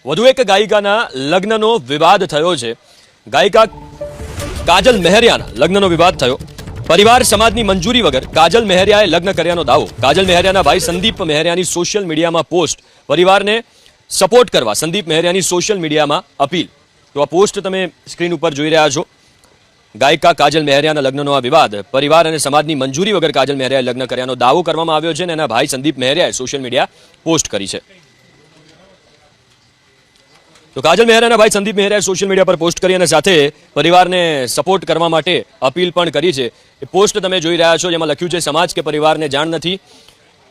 વધુ એક ગાયિકાના લગ્નનો વિવાદ થયો છે। ગાયિકા કાજલ મહેરિયાના લગ્નનો વિવાદ થયો। પરિવાર સમાજની મંજૂરી વગર કાજલ મહેરિયાએ લગ્ન કર્યાનો દાવો। કાજલ મહેરિયાના ભાઈ સંદીપ મહેરિયાની સોશિયલ મીડિયામાં પોસ્ટ, પરિવારને સપોર્ટ કરવા સંદીપ મહેરિયાની સોશિયલ મીડિયામાં અપીલ। તો આ પોસ્ટ તમે સ્ક્રીન ઉપર જોઈ રહ્યા છો। ગાયિકા કાજલ મહેરિયાના લગ્નનો આ વિવાદ, પરિવાર અને સમાજની મંજૂરી વગર કાજલ મહેરિયાએ લગ્ન કર્યાનો દાવો કરવામાં આવ્યો છે અને એના ભાઈ સંદીપ મહેરિયાએ સોશિયલ મીડિયા પોસ્ટ કરી છે। તો કાજલ મહેરિયાના ભાઈ સંદીપ મહેરિયાએ સોશિયલ મીડિયા પર પોસ્ટ કરી અને સાથે પરિવારને સપોર્ટ કરવા માટે અપીલ પણ કરી છે। એ પોસ્ટ તમે જોઈ રહ્યા છો, જેમાં લખ્યું છે, સમાજ કે પરિવારને જાણ નથી।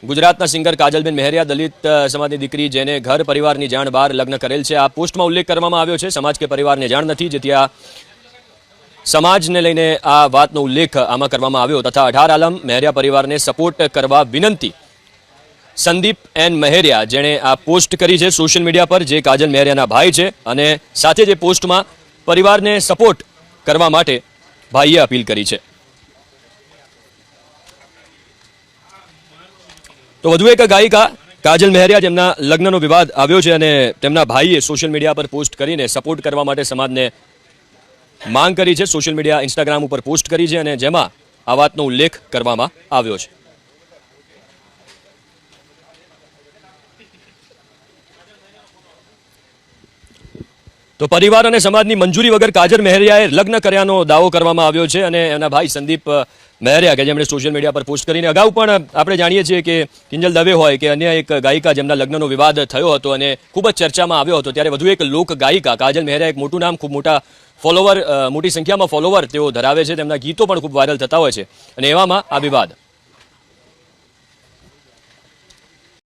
ગુજરાતના સિંગર કાજલબેન મહેરિયા દલિત સમાજની દીકરી જેને ઘર પરિવારની જાણ બહાર લગ્ન કરેલ છે। આ પોસ્ટમાં ઉલ્લેખ કરવામાં આવ્યો છે, સમાજ કે પરિવારને જાણ નથી, જેથી આ સમાજને લઈને આ વાતનો ઉલ્લેખ આમાં કરવામાં આવ્યો તથા 18 આલમ મહેરિયા પરિવારને સપોર્ટ કરવા વિનંતી। સંદીપ એન મહેરિયા જેણે આ પોસ્ટ કરી છે સોશિયલ મીડિયા પર, જે કાજલ મહેરિયાના ભાઈ છે, અને સાથે જે પોસ્ટમાં પરિવારને સપોર્ટ કરવા માટે ભાઈએ અપીલ કરી છે। તો વધુ એક ગાયિકા કાજલ મહેરિયા જેમના લગ્નનો વિવાદ આવ્યો છે અને તેમના ભાઈએ સોશિયલ મીડિયા પર પોસ્ટ કરીને સપોર્ટ કરવા માટે સમાજને માંગ કરી છે। સોશિયલ મીડિયા ઇન્સ્ટાગ્રામ ઉપર પોસ્ટ કરી છે અને જેમાં આ વાતનો ઉલ્લેખ કરવામાં આવ્યો છે। તો પરિવાર અને સમાજની મંજૂરી વગર કાજલ મહેરિયાએ લગ્ન કર્યાનો દાવો કરવામાં આવ્યો છે અને એના ભાઈ સંદીપ મહેરિયા કે જેમણે સોશિયલ મીડિયા પર પોસ્ટ કરીને અગાઉ પણ આપણે જાણીએ છીએ કે કિંજલ દવે હોય કે અન્ય એક ગાયિકા જેમના લગ્નનો વિવાદ થયો હતો અને ખૂબ જ ચર્ચામાં આવ્યો હતો, ત્યારે વધુ એક લોક ગાયિકા કાજલ મહેરિયા, એક મોટું નામ, ખૂબ મોટા ફોલોવર, મોટી સંખ્યામાં ફોલોવર તેઓ ધરાવે છે, તેમના ગીતો પણ ખૂબ વાયરલ થતા હોય છે અને એવામાં આ વિવાદ।